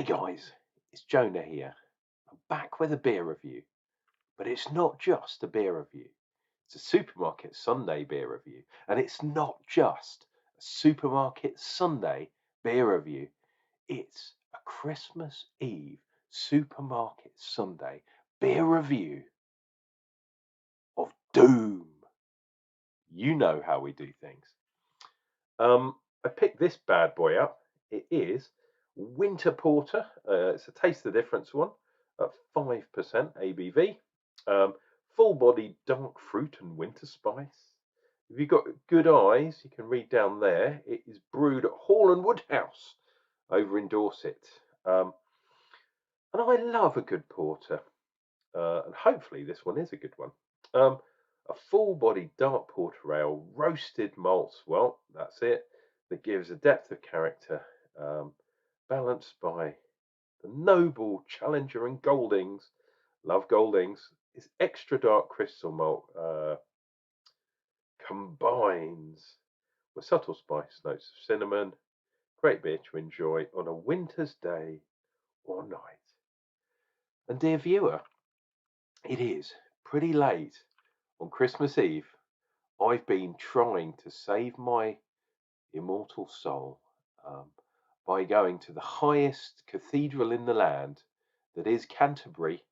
guys, it's Jonah here. I'm back with a beer review, but it's not just a beer review. It's a Supermarket Sunday beer review, and it's not just a Supermarket Sunday beer review. It's a Christmas Eve Supermarket Sunday beer review of Doom. You know how we do things. I picked this bad boy up. It is Winter Porter. It's a Taste the Difference one at 5% ABV. Full-bodied dark fruit and winter spice. If you've got good eyes, you can read down there. It is brewed at Hall and Woodhouse over in Dorset. And I love a good porter. And hopefully this one is a good one. A full-bodied dark porter ale, roasted malts. Well, that's it. That gives a depth of character, balanced by the noble Challenger and Goldings. Love Goldings. It's extra dark crystal malt combines with subtle spice notes of cinnamon. Great beer to enjoy on a winter's day or night. And dear viewer, it is pretty late on Christmas Eve. I've been trying to save my immortal soul by going to the highest cathedral in the land, that is Canterbury,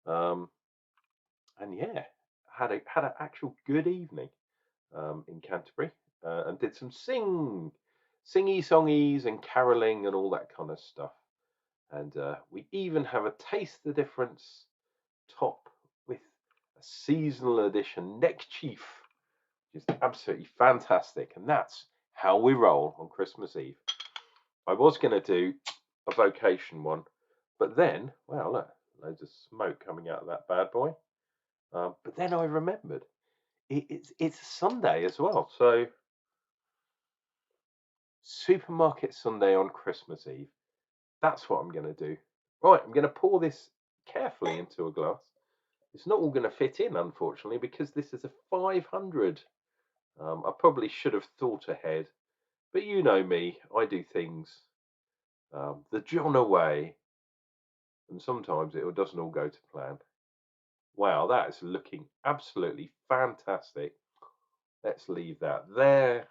and yeah, had an actual good evening in Canterbury, and did some singy songies and caroling and all that kind of stuff. And we even have a Taste the Difference top with a seasonal edition neckerchief, which is absolutely fantastic. And that's how we roll on Christmas Eve. I was going to do a vocation one, but then, well, look, loads of smoke coming out of that bad boy. But then I remembered it's Sunday as well, so Supermarket Sunday on Christmas Eve. That's what I'm going to do. Right, I'm going to pour this carefully into a glass. It's not all going to fit in, unfortunately, because this is a 500. I probably should have thought ahead, but you know me, I do things the John way, and sometimes it doesn't all go to plan. Wow, that is looking absolutely fantastic. Let's leave that there.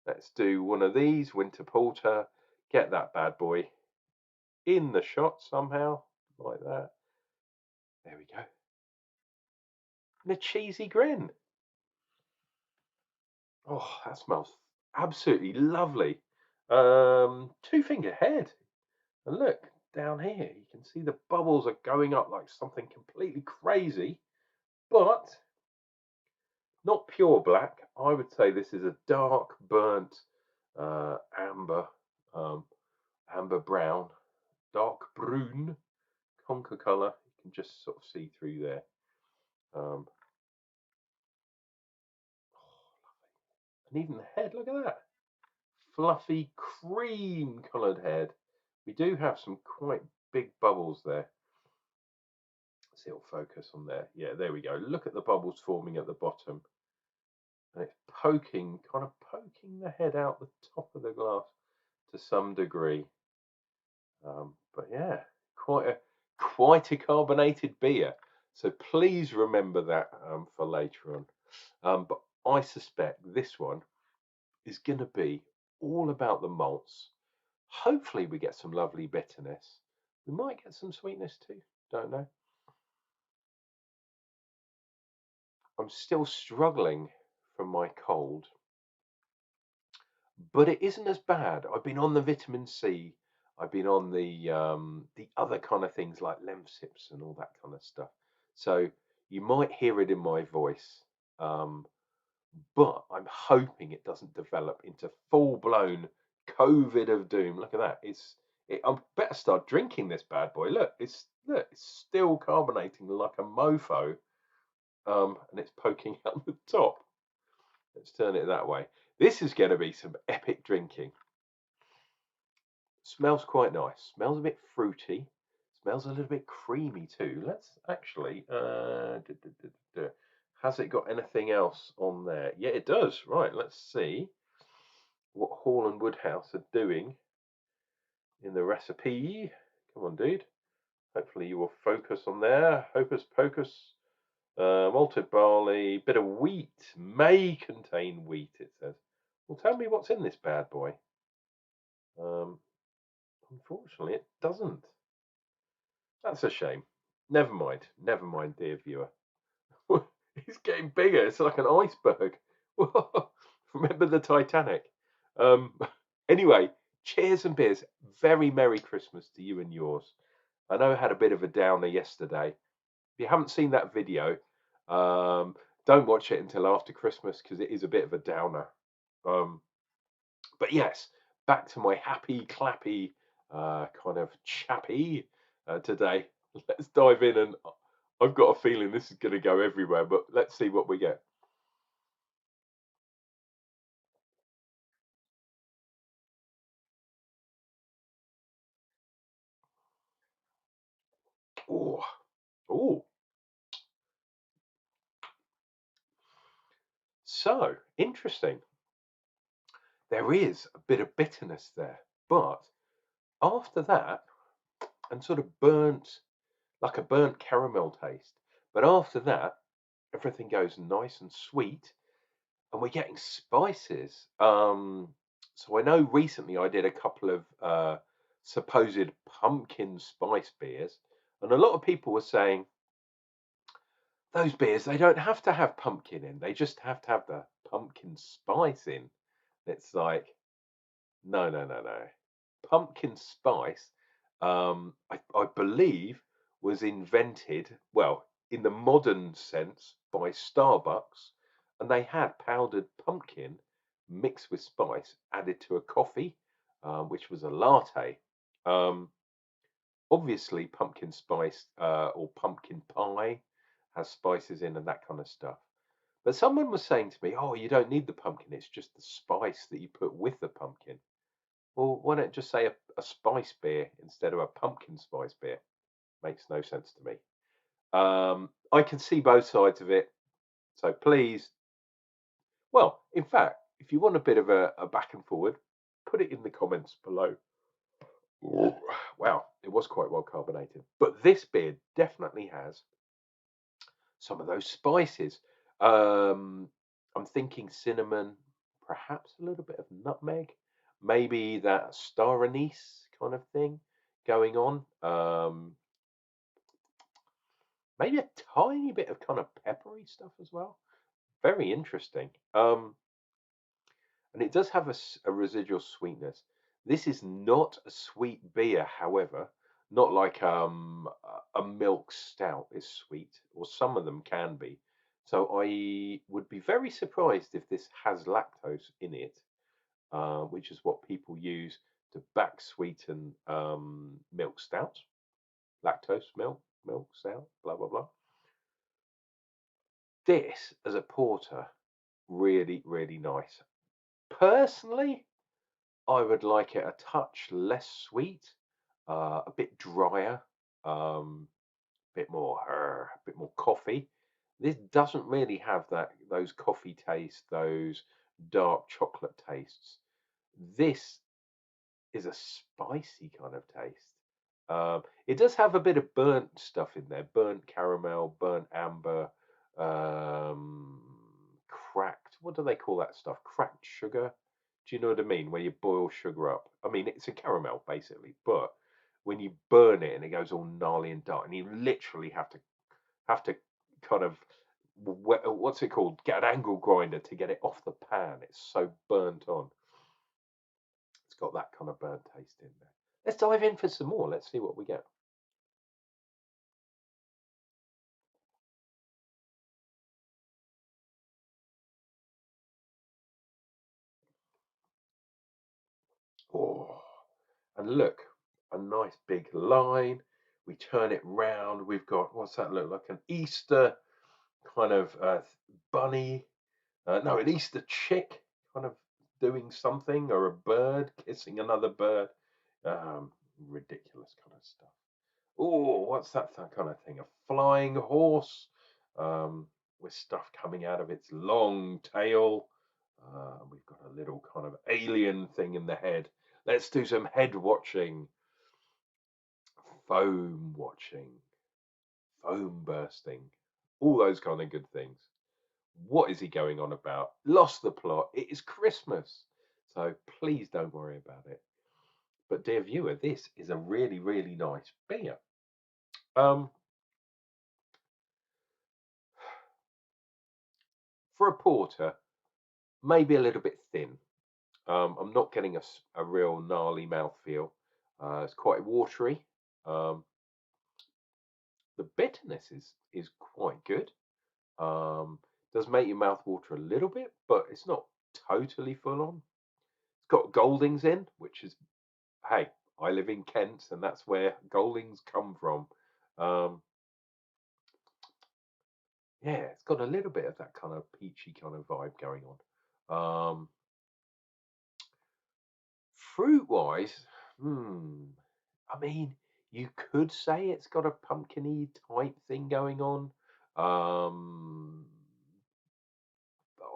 Let's do one of these, Winter Porter. Get that bad boy in the shot somehow, like that. There we go. And a cheesy grin. Oh, that smells absolutely lovely. Two-finger head. And look, down here, you can see the bubbles are going up like something completely crazy, but not pure black. I would say this is a dark, burnt amber, amber brown, dark brune, conker colour. You can just sort of see through there. And even the head, look at that. Fluffy, cream-coloured head. We do have some quite big bubbles there. See, it'll focus on there. Yeah, there we go. Look at the bubbles forming at the bottom. And it's poking, kind of poking the head out the top of the glass to some degree. But yeah, quite a carbonated beer. So please remember that for later on. But I suspect this one is going to be all about the malts. Hopefully we get some lovely bitterness. We might get some sweetness too. Don't know. I'm still struggling from my cold, but it isn't as bad. I've been on the vitamin C. I've been on the other kind of things like Lemsips and all that kind of stuff. So you might hear it in my voice, but I'm hoping it doesn't develop into full-blown COVID of doom. Look at that. I better start drinking this bad boy. Look, it's still carbonating like a mofo, and it's poking out the top. Let's turn it that way. This is going to be some epic drinking. Smells quite nice. Smells a bit fruity. Smells a little bit creamy too. Let's actually. Has it got anything else on there? Yeah, it does. Right. Let's see what Hall and Woodhouse are doing in the recipe. Come on, dude. Hopefully you will focus on there. Hocus pocus. Malted barley, bit of wheat, may contain wheat, it says. Well, tell me what's in this bad boy. Um, Unfortunately, it doesn't. That's a shame. Never mind. Never mind, dear viewer. It's getting bigger. It's like an iceberg. Remember the Titanic? Um, anyway, cheers and beers. Very Merry Christmas to you and yours. I know I had a bit of a downer yesterday. If you haven't seen that video, um, don't watch it until after Christmas because it is a bit of a downer. Um, but yes, back to my happy, clappy kind of chappy today. Let's dive in, and I've got a feeling this is going to go everywhere, but let's see what we get. Oh, oh. So interesting. There is a bit of bitterness there, but after that, and sort of burnt, like a burnt caramel taste. But after that, everything goes nice and sweet, and we're getting spices. So I know recently I did a couple of supposed pumpkin spice beers, and a lot of people were saying those beers, they don't have to have pumpkin in, they just have to have the pumpkin spice in. It's like, no, no, no, no. Pumpkin spice, I believe, was invented, well, in the modern sense, by Starbucks, and they had powdered pumpkin mixed with spice added to a coffee, which was a latte. Um, Obviously, pumpkin spice or pumpkin pie has spices in and that kind of stuff. But someone was saying to me, "Oh, you don't need the pumpkin; it's just the spice that you put with the pumpkin." Well, why don't just say a spice beer instead of a pumpkin spice beer? Makes no sense to me. I can see both sides of it. So please, well, in fact, if you want a bit of a back and forward, put it in the comments below. Ooh, wow, it was quite well carbonated. But this beer definitely has some of those spices. Um, I'm thinking cinnamon, perhaps a little bit of nutmeg, maybe that star anise kind of thing going on. Maybe a tiny bit of kind of peppery stuff as well. Very interesting. And it does have a residual sweetness. This is not a sweet beer, however, not like a milk stout is sweet, or some of them can be. So I would be very surprised if this has lactose in it, which is what people use to back sweeten milk stouts. Lactose milk stout, blah blah blah. This as a porter, really really nice. Personally, I would like it a touch less sweet, a bit drier, a bit more coffee. This doesn't really have those coffee tastes, those dark chocolate tastes. This is a spicy kind of taste. It does have a bit of burnt stuff in there, burnt caramel, burnt amber, um, cracked. What do they call that stuff? Cracked sugar. Do you know what I mean? Where you boil sugar up. I mean, it's a caramel basically, but when you burn it and it goes all gnarly and dark, and you literally have to kind of what's it called? Get an angle grinder to get it off the pan. It's so burnt on. It's got that kind of burnt taste in there. Let's dive in for some more. Let's see what we get. Oh, and look, a nice big line. We turn it round. We've got, what's that look like? An Easter kind of bunny. No, an Easter chick kind of doing something, or a bird kissing another bird. Ridiculous kind of stuff. Oh, what's that kind of thing? A flying horse with stuff coming out of its long tail. We've got a little kind of alien thing in the head. Let's do some head watching, foam watching, foam bursting, all those kind of good things. What is he going on about? Lost the plot. It is Christmas, so please don't worry about it. But dear viewer, this is a really, really nice beer. For a porter, maybe a little bit thin. I'm not getting a real gnarly mouthfeel. It's quite watery. Um, the bitterness is quite good. Does make your mouth water a little bit, but it's not totally full on. It's got Goldings in, which is, hey, I live in Kent, and that's where Goldings come from. Um, yeah, it's got a little bit of that kind of peachy kind of vibe going on. Fruit wise, I mean, you could say it's got a pumpkiny type thing going on. Um,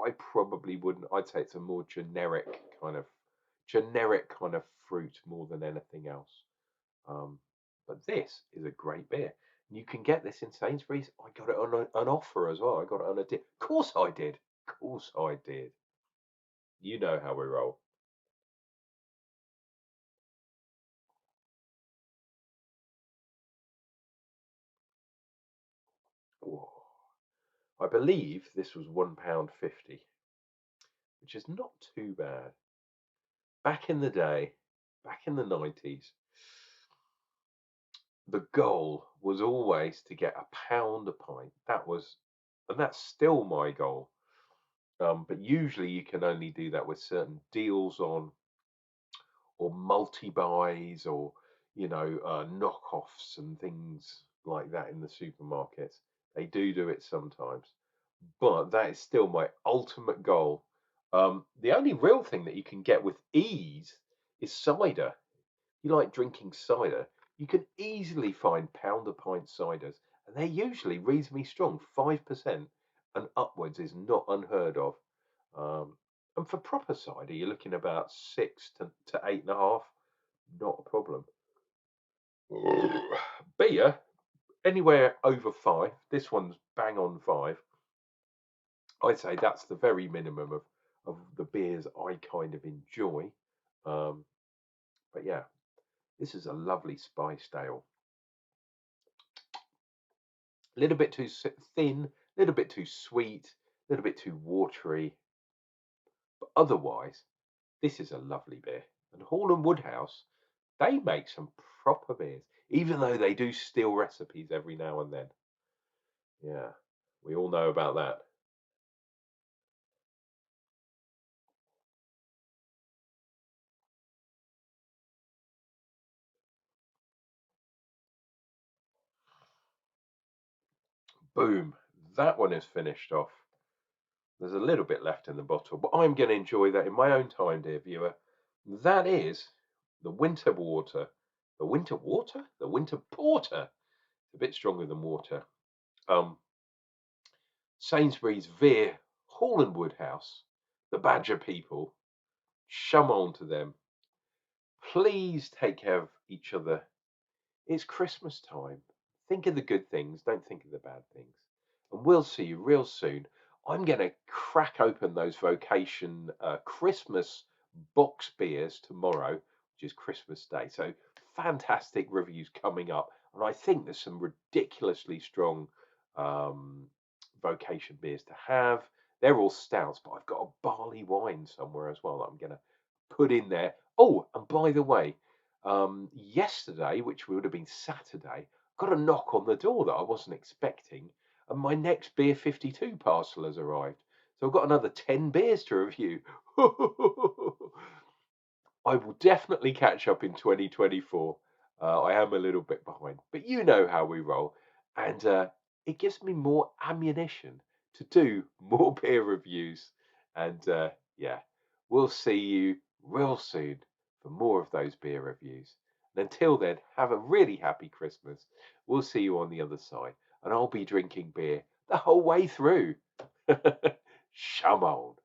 I probably wouldn't. I'd say it's a more generic kind of fruit more than anything else. But this is a great beer. You can get this in Sainsbury's. I got it on an offer as well. I got it on a dip. Of course I did. Of course I did. You know how we roll. Whoa. I believe this was £1.50, which is not too bad. Back in the day, back in the 90s, the goal was always to get £1 a pint. And that's still my goal. But usually you can only do that with certain deals on, or multi-buys, or knockoffs and things like that in the supermarkets. They do it sometimes, but that is still my ultimate goal. The only real thing that you can get with ease is cider. You like drinking cider, you can easily find pound a pint ciders, and they're usually reasonably strong. 5% and upwards is not unheard of. And for proper cider, you're looking about 6 to 8.5. Not a problem. Beer, anywhere over 5. This one's bang on 5. I'd say that's the very minimum of the beers I kind of enjoy. Um, but yeah, this is a lovely spiced ale. A little bit too thin, a little bit too sweet, a little bit too watery. But otherwise, this is a lovely beer. And Hall and Woodhouse, they make some proper beers, even though they do steal recipes every now and then. Yeah, we all know about that. Boom, that one is finished off. There's a little bit left in the bottle, but I'm going to enjoy that in my own time, dear viewer. That is the winter water. The winter water? The winter porter. A bit stronger than water. Um, Sainsbury's Veer, Hall and Woodhouse, the Badger people. Shum on to them. Please take care of each other. It's Christmas time. Think of the good things, don't think of the bad things. And we'll see you real soon. I'm going to crack open those Vocation Christmas box beers tomorrow, which is Christmas Day. So fantastic reviews coming up. And I think there's some ridiculously strong um, Vocation beers to have. They're all stouts, but I've got a barley wine somewhere as well that I'm going to put in there. Oh, and by the way, yesterday, which would have been Saturday, got a knock on the door that I wasn't expecting, and my next Beer 52 parcel has arrived. So I've got another 10 beers to review. I will definitely catch up in 2024. I am a little bit behind, but you know how we roll. And it gives me more ammunition to do more beer reviews. And yeah, we'll see you real soon for more of those beer reviews. And until then, have a really happy Christmas. We'll see you on the other side. And I'll be drinking beer the whole way through. Shum on.